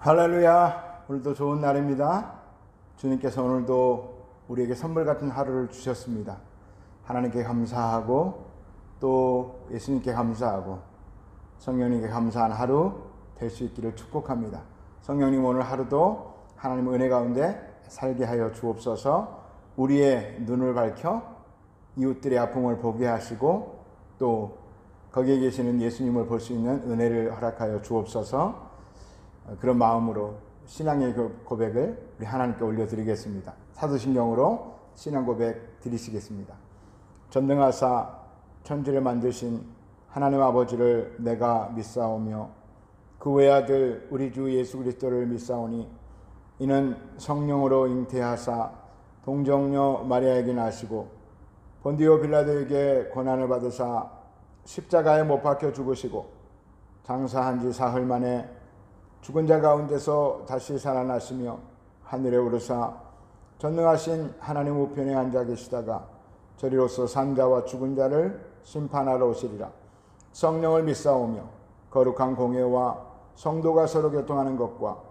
할렐루야. 오늘도 좋은 날입니다. 주님께서 오늘도 우리에게 선물 같은 하루를 주셨습니다. 하나님께 감사하고 또 예수님께 감사하고 성령님께 감사한 하루 될 수 있기를 축복합니다. 성령님 오늘 하루도 하나님 은혜 가운데 살게 하여 주옵소서. 우리의 눈을 밝혀 이웃들의 아픔을 보게 하시고 또 거기에 계시는 예수님을 볼 수 있는 은혜를 허락하여 주옵소서. 그런 마음으로 신앙의 고백을 우리 하나님께 올려드리겠습니다. 사도신경으로 신앙 고백 드리시겠습니다. 전능하사 천지를 만드신 하나님 아버지를 내가 믿사오며 그 외아들 우리 주 예수 그리스도를 믿사오니 이는 성령으로 잉태하사 동정녀 마리아에게 나시고 본디오 빌라도에게 고난을 받으사 십자가에 못 박혀 죽으시고 장사한 지 사흘 만에 죽은 자 가운데서 다시 살아나시며 하늘에 오르사 전능하신 하나님 우편에 앉아 계시다가 저리로서 산 자와 죽은 자를 심판하러 오시리라. 성령을 믿사오며 거룩한 공예와 성도가 서로 교통하는 것과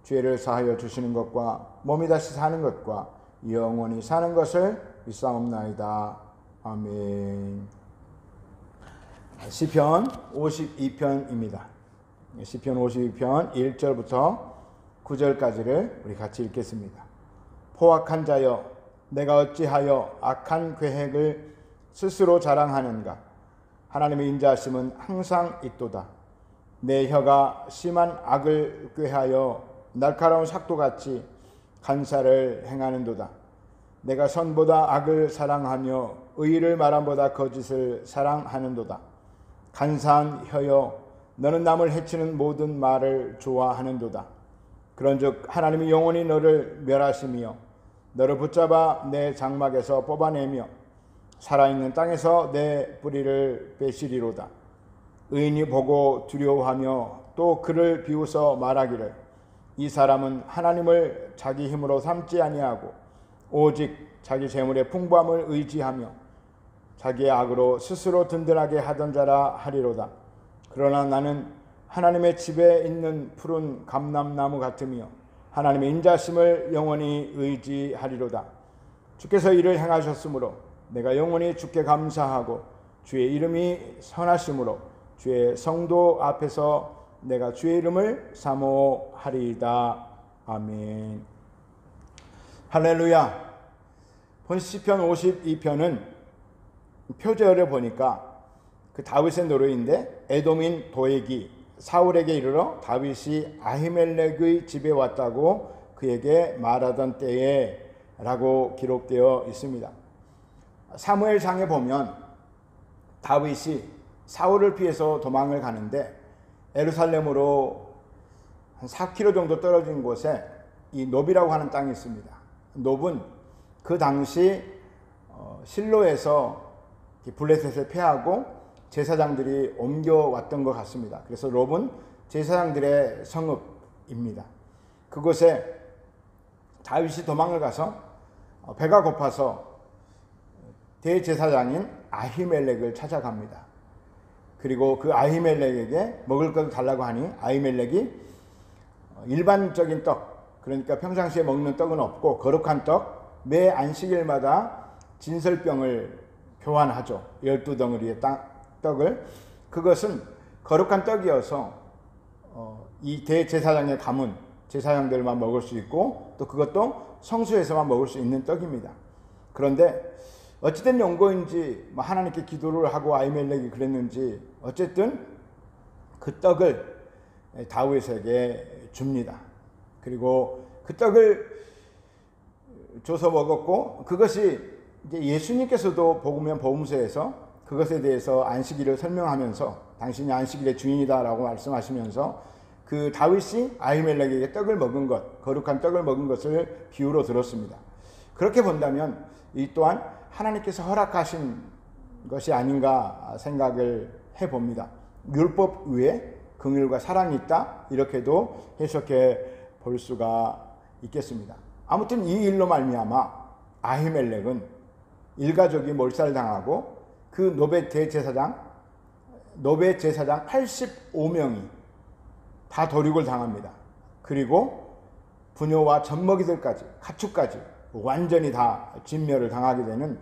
죄를 사하여 주시는 것과 몸이 다시 사는 것과 영원히 사는 것을 믿사옵나이다. 아멘. 시편 52편입니다. 시편 52편 1절부터 9절까지를 우리 같이 읽겠습니다. 포악한 자여, 내가 어찌하여 악한 계획을 스스로 자랑하는가? 하나님의 인자하심은 항상 있도다. 내 혀가 심한 악을 꾀하여 날카로운 삭도같이 간사를 행하는도다. 내가 선보다 악을 사랑하며 의를 말함보다 거짓을 사랑하는도다. 간사한 혀여, 너는 남을 해치는 모든 말을 좋아하는도다. 그런즉 하나님이 영원히 너를 멸하시며 너를 붙잡아 내 장막에서 뽑아내며 살아있는 땅에서 내 뿌리를 빼시리로다. 의인이 보고 두려워하며 또 그를 비웃어 말하기를 이 사람은 하나님을 자기 힘으로 삼지 아니하고 오직 자기 재물의 풍부함을 의지하며 자기의 악으로 스스로 든든하게 하던 자라 하리로다. 그러나 나는 하나님의 집에 있는 푸른 감람나무 같으며 하나님의 인자심을 영원히 의지하리로다. 주께서 이를 행하셨으므로 내가 영원히 주께 감사하고 주의 이름이 선하심으로 주의 성도 앞에서 내가 주의 이름을 사모하리이다. 아멘. 할렐루야. 본 시편 52편은 표제어를 보니까 그 다윗의 노래인데 에돔인 도액이 사울에게 이르러 다윗이 아히멜렉의 집에 왔다고 그에게 말하던 때에 라고 기록되어 있습니다. 사무엘상에 보면 다윗이 사울을 피해서 도망을 가는데 예루살렘으로 한 4km 정도 떨어진 곳에 이 놉이라고 하는 땅이 있습니다. 놉은 그 당시 실로에서 블레셋을 패하고 제사장들이 옮겨왔던 것 같습니다. 그래서 놉은 제사장들의 성읍입니다. 그곳에 다윗이 도망을 가서 배가 고파서 대제사장인 아히멜렉을 찾아갑니다. 그리고 그 아히멜렉에게 먹을 것을 달라고 하니 아히멜렉이 일반적인 떡, 그러니까 평상시에 먹는 떡은 없고 거룩한 떡, 매 안식일마다 진설병을 교환하죠. 12덩어리의 떡을. 그것은 거룩한 떡이어서 이 대제사장의 가문, 제사장들만 먹을 수 있고 또 그것도 성수에서만 먹을 수 있는 떡입니다. 그런데 어찌된 용고인지 하나님께 기도를 하고 아히멜렉이 그랬는지 어쨌든 그 떡을 다윗에게 줍니다. 그리고 그 떡을 줘서 먹었고 그것이 이제 예수님께서도 복음서에서 그것에 대해서 안식일을 설명하면서 당신이 안식일의 주인이다라고 말씀하시면서 그 다윗이 아히멜렉에게 떡을 먹은 것, 거룩한 떡을 먹은 것을 비유로 들었습니다. 그렇게 본다면 이 또한 하나님께서 허락하신 것이 아닌가 생각을 해봅니다. 율법 위에 긍휼과 사랑이 있다, 이렇게도 해석해 볼 수가 있겠습니다. 아무튼 이 일로 말미암아 아히멜렉은 일가족이 몰살당하고 그 노베 제사장 85명이 다 도륙을 당합니다. 그리고 부녀와 젖먹이들까지, 가축까지 완전히 다 진멸을 당하게 되는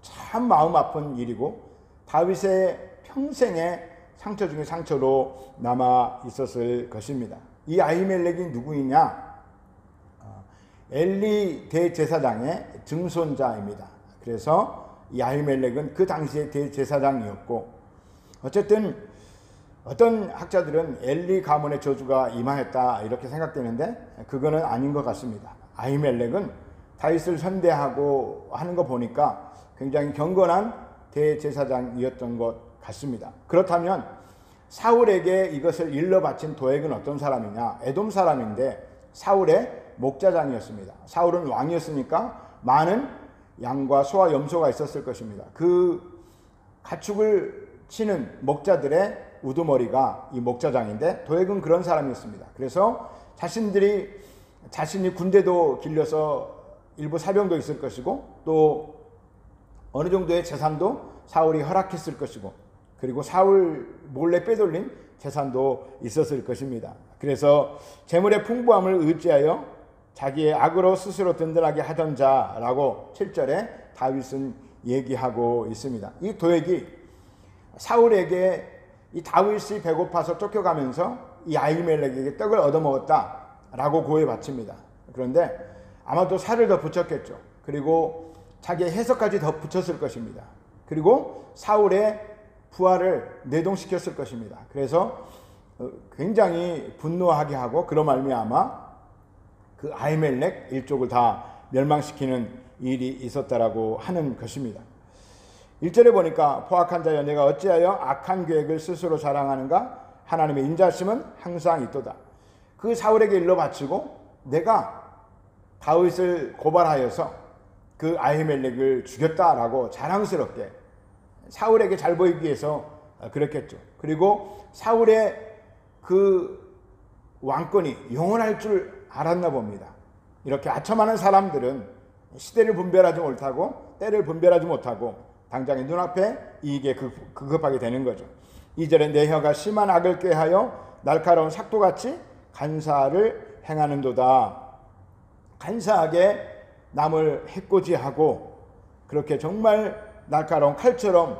참 마음 아픈 일이고 다윗의 평생의 상처 중에 상처로 남아 있었을 것입니다. 이 아히멜렉이 누구이냐? 엘리 대제사장의 증손자입니다. 그래서 이 아히멜렉은 그 당시의 대제사장이었고, 어쨌든 어떤 학자들은 엘리 가문의 저주가 임하였다 이렇게 생각되는데 그거는 아닌 것 같습니다. 아히멜렉은 다윗을 선대하고 하는 거 보니까 굉장히 경건한 대제사장이었던 것 같습니다. 그렇다면 사울에게 이것을 일러 바친 도액은 어떤 사람이냐? 에돔 사람인데 사울의 목자장이었습니다. 사울은 왕이었으니까 많은 양과 소와 염소가 있었을 것입니다. 그 가축을 치는 목자들의 우두머리가 이 목자장인데 도액은 그런 사람이었습니다. 그래서 자신이 군대도 길러서 일부 사병도 있을 것이고 또 어느 정도의 재산도 사울이 허락했을 것이고 그리고 사울 몰래 빼돌린 재산도 있었을 것입니다. 그래서 재물의 풍부함을 의지하여 자기의 악으로 스스로 든든하게 하던 자라고 7절에 다윗은 얘기하고 있습니다. 이 도액이 사울에게 이 다윗이 배고파서 쫓겨가면서 이 아히멜렉에게 떡을 얻어먹었다라고 고해 바칩니다. 그런데 아마도 살을 더 붙였겠죠. 그리고 자기의 해석까지 더 붙였을 것입니다. 그리고 사울의 부하를 내동시켰을 것입니다. 그래서 굉장히 분노하게 하고 그로 말미암아 그 아히멜렉 일족을 다 멸망시키는 일이 있었다라고 하는 것입니다. 1절에 보니까 포악한 자여 내가 어찌하여 악한 계획을 스스로 자랑하는가? 하나님의 인자심은 항상 있도다. 그 사울에게 일러 바치고 내가 다윗을 고발하여서 그 아히멜렉을 죽였다라고 자랑스럽게 사울에게 잘 보이기 위해서 그랬겠죠. 그리고 사울의 그 왕권이 영원할 줄 알았나 봅니다. 이렇게 아첨하는 사람들은 시대를 분별하지 못하고 때를 분별하지 못하고 당장의 눈앞에 이익에 급급하게 되는 거죠. 2절에 내 혀가 심한 악을 꾀하여 날카로운 삭도같이 간사를 행하는도다. 간사하게 남을 해코지하고 그렇게 정말 날카로운 칼처럼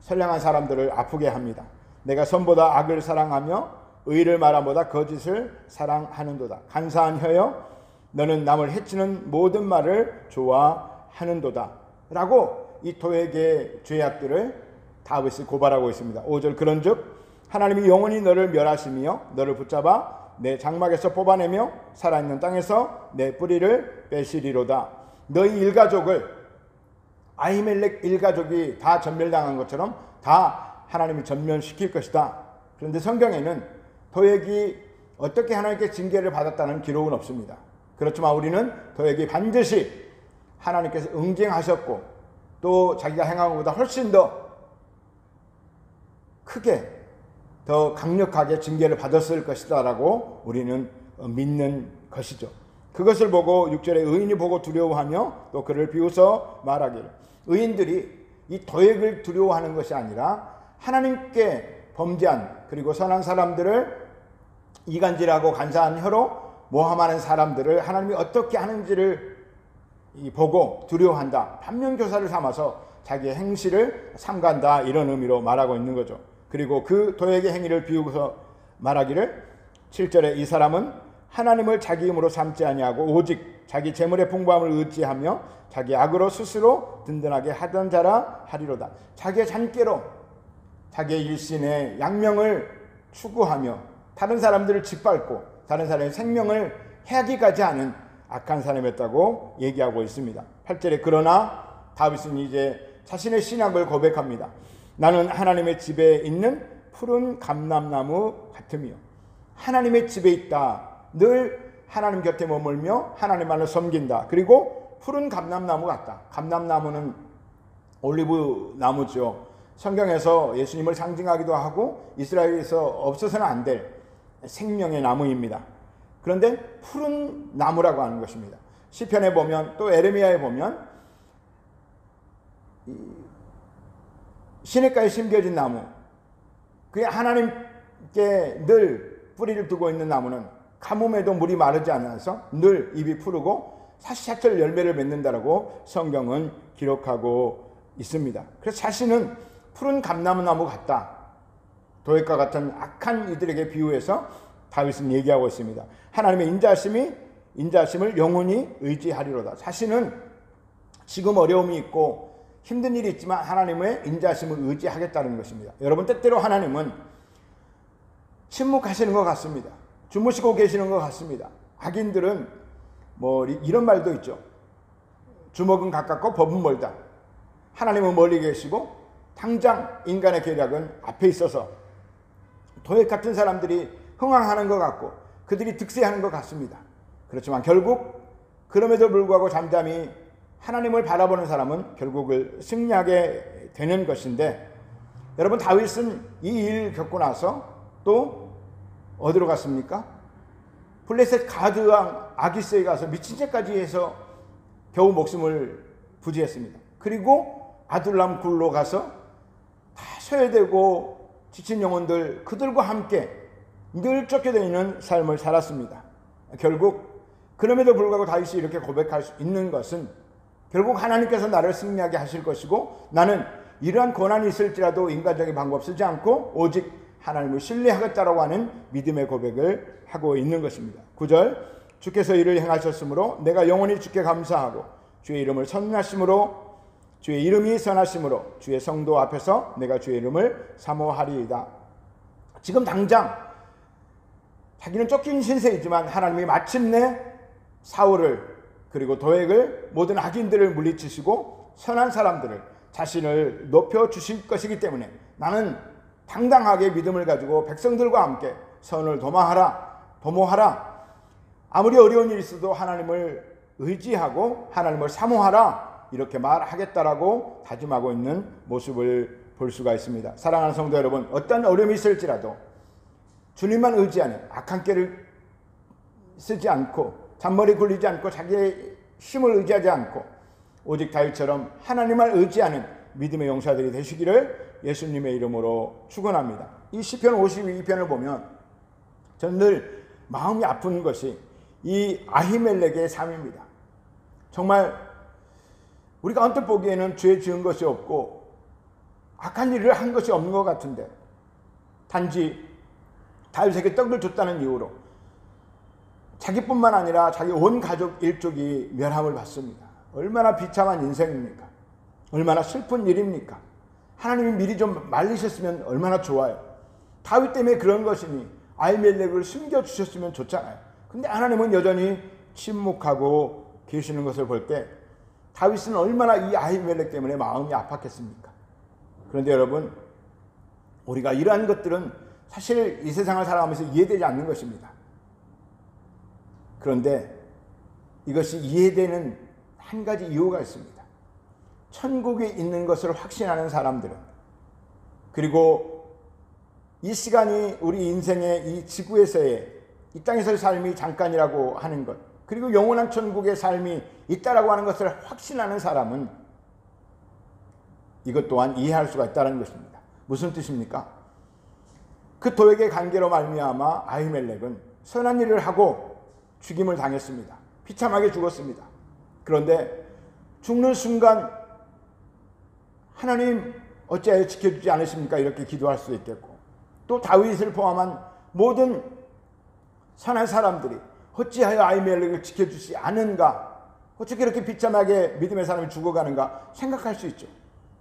선량한 사람들을 아프게 합니다. 내가 선보다 악을 사랑하며 의를 말함보다 거짓을 사랑하는도다. 간사한 혀여 너는 남을 해치는 모든 말을 좋아하는도다 라고 이 도액의 죄악들을 다윗이 고발하고 있습니다. 5절 그런즉 하나님이 영원히 너를 멸하시며 너를 붙잡아 내 장막에서 뽑아내며 살아있는 땅에서 내 뿌리를 빼시리로다. 너희 일가족을 아히멜렉 일가족이 다 전멸당한 것처럼 다 하나님이 전멸시킬 것이다. 그런데 성경에는 도액이 어떻게 하나님께 징계를 받았다는 기록은 없습니다. 그렇지만 우리는 도액이 반드시 하나님께서 응징하셨고 또 자기가 행한 것보다 훨씬 더 크게 더 강력하게 징계를 받았을 것이다 라고 우리는 믿는 것이죠. 그것을 보고 6절에 의인이 보고 두려워하며 또 그를 비웃어 말하기를. 의인들이 이 도액을 두려워하는 것이 아니라 하나님께 범죄한 그리고 선한 사람들을 이간질하고 간사한 혀로 모함하는 사람들을 하나님이 어떻게 하는지를 보고 두려워한다. 반면교사를 삼아서 자기의 행실을 삼간다. 이런 의미로 말하고 있는 거죠. 그리고 그 도액의 행위를 비우고서 말하기를 7절에 이 사람은 하나님을 자기 힘으로 삼지 아니하고 오직 자기 재물의 풍부함을 의지하며 자기 악으로 스스로 든든하게 하던 자라 하리로다. 자기의 잔꾀로 자기의 일신의 양명을 추구하며 다른 사람들을 짓밟고 다른 사람의 생명을 해하기까지 하는 악한 사람이었다고 얘기하고 있습니다. 8절에 그러나 다윗은 이제 자신의 신앙을 고백합니다. 나는 하나님의 집에 있는 푸른 감람나무 같으며 하나님의 집에 있다. 늘 하나님 곁에 머물며 하나님만을 섬긴다. 그리고 푸른 감람나무 같다. 감람나무는 올리브 나무죠. 성경에서 예수님을 상징하기도 하고 이스라엘에서 없어서는 안 될 생명의 나무입니다. 그런데 푸른 나무라고 하는 것입니다. 시편에 보면 또 에레미야에 보면 시냇가에 심겨진 나무, 그게 하나님께 늘 뿌리를 두고 있는 나무는 가뭄에도 물이 마르지 않아서 늘 잎이 푸르고 사시사철 열매를 맺는다라고 성경은 기록하고 있습니다. 그래서 자신은 푸른 감람나무 같다. 도액과 같은 악한 이들에게 비유해서 다윗은 얘기하고 있습니다. 하나님의 인자하심을 영원히 의지하리로다. 자신은 지금 어려움이 있고 힘든 일이 있지만 하나님의 인자하심을 의지하겠다는 것입니다. 여러분, 때때로 하나님은 침묵하시는 것 같습니다. 주무시고 계시는 것 같습니다. 악인들은 이런 말도 있죠. 주먹은 가깝고 법은 멀다. 하나님은 멀리 계시고 당장 인간의 계략은 앞에 있어서 도액 같은 사람들이 흥황하는 것 같고 그들이 득세하는 것 같습니다. 그렇지만 결국 그럼에도 불구하고 잠잠히 하나님을 바라보는 사람은 결국을 승리하게 되는 것인데, 여러분, 다윗은 이 일을 겪고 나서 또 어디로 갔습니까? 블레셋 가드왕 아기스에 가서 미친 죄까지 해서 겨우 목숨을 부지했습니다. 그리고 아둘람 굴로 가서 다 소외되고 지친 영혼들, 그들과 함께 늘 쫓겨다니는 삶을 살았습니다. 결국 그럼에도 불구하고 다윗이 이렇게 고백할 수 있는 것은 결국 하나님께서 나를 승리하게 하실 것이고 나는 이러한 고난이 있을지라도 인간적인 방법 쓰지 않고 오직 하나님을 신뢰하겠다라고 하는 믿음의 고백을 하고 있는 것입니다. 9절, 주께서 이를 행하셨으므로 내가 영원히 주께 감사하고 주의 이름을 선하심으로 주의 이름이 선하심으로 주의 성도 앞에서 내가 주의 이름을 사모하리이다. 지금 당장 자기는 쫓긴 신세이지만 하나님이 마침내 사울을 그리고 도액을 모든 악인들을 물리치시고 선한 사람들을 자신을 높여주실 것이기 때문에 나는 당당하게 믿음을 가지고 백성들과 함께 선을 도모하라. 아무리 어려운 일이 있어도 하나님을 의지하고 하나님을 사모하라. 이렇게 말하겠다라고 다짐하고 있는 모습을 볼 수가 있습니다. 사랑하는 성도 여러분, 어떤 어려움이 있을지라도 주님만 의지하는, 악한 길을 쓰지 않고 잔머리 굴리지 않고 자기의 힘을 의지하지 않고 오직 다윗처럼 하나님을 의지하는 믿음의 용사들이 되시기를 예수님의 이름으로 축원합니다. 이 시편 52편을 보면 저는 늘 마음이 아픈 것이 이 아히멜렉의 삶입니다. 정말 우리가 언뜻 보기에는 죄 지은 것이 없고 악한 일을 한 것이 없는 것 같은데 단지 다윗에게 떡을 줬다는 이유로 자기뿐만 아니라 자기 온 가족 일족이 멸함을 받습니다. 얼마나 비참한 인생입니까? 얼마나 슬픈 일입니까? 하나님이 미리 좀 말리셨으면 얼마나 좋아요. 다윗 때문에 그런 것이니 아히멜렉을 숨겨주셨으면 좋잖아요. 근데 하나님은 여전히 침묵하고 계시는 것을 볼 때 다윗은 얼마나 이 아히멜렉 때문에 마음이 아팠겠습니까? 그런데 여러분, 우리가 이러한 것들은 사실 이 세상을 살아가면서 이해되지 않는 것입니다. 그런데 이것이 이해되는 한 가지 이유가 있습니다. 천국에 있는 것을 확신하는 사람들은, 그리고 이 시간이 우리 인생의 이 지구에서의 이 땅에서의 삶이 잠깐이라고 하는 것, 그리고 영원한 천국의 삶이 있다라고 하는 것을 확신하는 사람은 이것 또한 이해할 수가 있다는 것입니다. 무슨 뜻입니까? 그 도액의 관계로 말미암아 아히멜렉은 선한 일을 하고 죽임을 당했습니다. 비참하게 죽었습니다. 그런데 죽는 순간 하나님 어찌하여 지켜주지 않으십니까? 이렇게 기도할 수 있겠고, 또 다윗을 포함한 모든 선한 사람들이 어찌하여 아히멜렉을 지켜주지 않은가, 어떻게 이렇게 비참하게 믿음의 사람이 죽어가는가 생각할 수 있죠.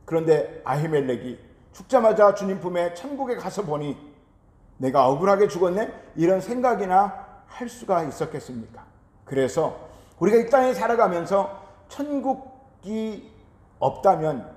그런데 아히멜렉이 죽자마자 주님 품에 천국에 가서 보니 내가 억울하게 죽었네? 이런 생각이나 할 수가 있었겠습니까? 그래서 우리가 이 땅에 살아가면서 천국이 없다면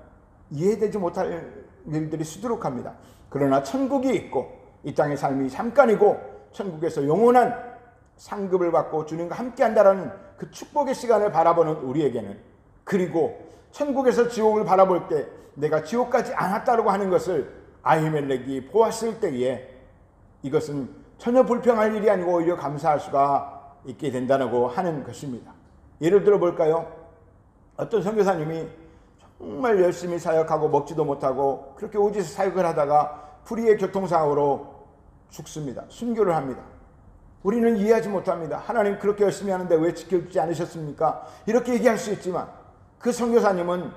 이해되지 못할 일들이 수두룩합니다. 그러나 천국이 있고 이 땅의 삶이 잠깐이고 천국에서 영원한 상급을 받고 주님과 함께한다라는 그 축복의 시간을 바라보는 우리에게는, 그리고 천국에서 지옥을 바라볼 때 내가 지옥 가지 않았다고 하는 것을 아히멜렉이 보았을 때에 이것은 전혀 불평할 일이 아니고 오히려 감사할 수가 있게 된다고 하는 것입니다. 예를 들어 볼까요? 어떤 선교사님이 정말 열심히 사역하고 먹지도 못하고 그렇게 오지에서 사역을 하다가 불의의 교통사고로 죽습니다. 순교를 합니다. 우리는 이해하지 못합니다. 하나님 그렇게 열심히 하는데 왜 지켜주지 않으셨습니까? 이렇게 얘기할 수 있지만 그 선교사님은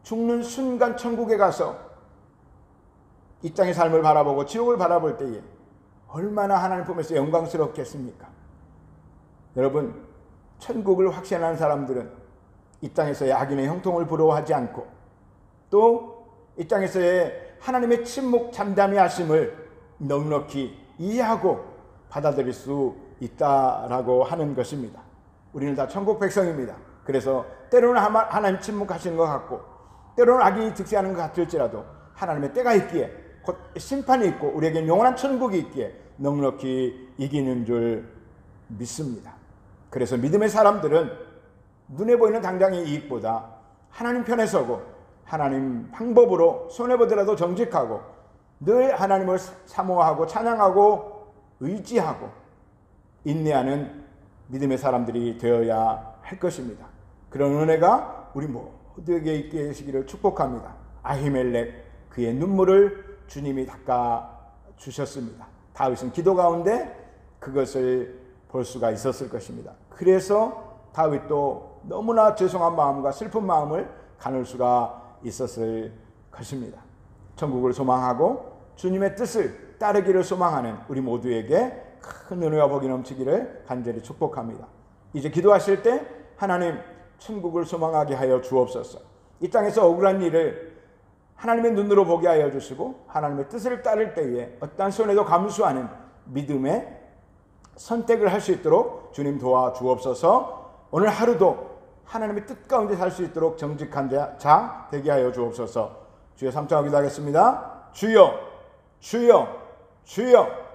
죽는 순간 천국에 가서 이 땅의 삶을 바라보고 지옥을 바라볼 때에 얼마나 하나님 품에서 영광스럽겠습니까? 여러분, 천국을 확신하는 사람들은 이 땅에서의 악인의 형통을 부러워하지 않고 또 이 땅에서의 하나님의 침묵 잠잠히 하심을 넉넉히 이해하고 받아들일 수 있다라고 하는 것입니다. 우리는 다 천국 백성입니다. 그래서 때로는 하나님 침묵하시는 것 같고 때로는 악인이 득세하는 것 같을지라도 하나님의 때가 있기에 곧 심판이 있고 우리에겐 영원한 천국이 있기에 넉넉히 이기는 줄 믿습니다. 그래서 믿음의 사람들은 눈에 보이는 당장의 이익보다 하나님 편에 서고 하나님 방법으로 손해보더라도 정직하고 늘 하나님을 사모하고 찬양하고 의지하고 인내하는 믿음의 사람들이 되어야 할 것입니다. 그런 은혜가 우리 모두에게 있게 하시기를 축복합니다. 아히멜렉 그의 눈물을 주님이 닦아주셨습니다. 다윗은 기도 가운데 그것을 볼 수가 있었을 것입니다. 그래서 다윗도 너무나 죄송한 마음과 슬픈 마음을 가눌 수가 있었을 것입니다. 천국을 소망하고 주님의 뜻을 따르기를 소망하는 우리 모두에게 큰 은혜와 복이 넘치기를 간절히 축복합니다. 이제 기도하실 때 하나님 천국을 소망하게 하여 주옵소서. 이 땅에서 억울한 일을 하나님의 눈으로 보게 하여 주시고 하나님의 뜻을 따를 때에 어떠한 손해도 감수하는 믿음의 선택을 할 수 있도록 주님 도와주옵소서. 오늘 하루도 하나님의 뜻 가운데 살 수 있도록 정직한 자 되게 하여 주옵소서. 주여 삼창하기도 하겠습니다. 주여 주여 주여.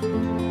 주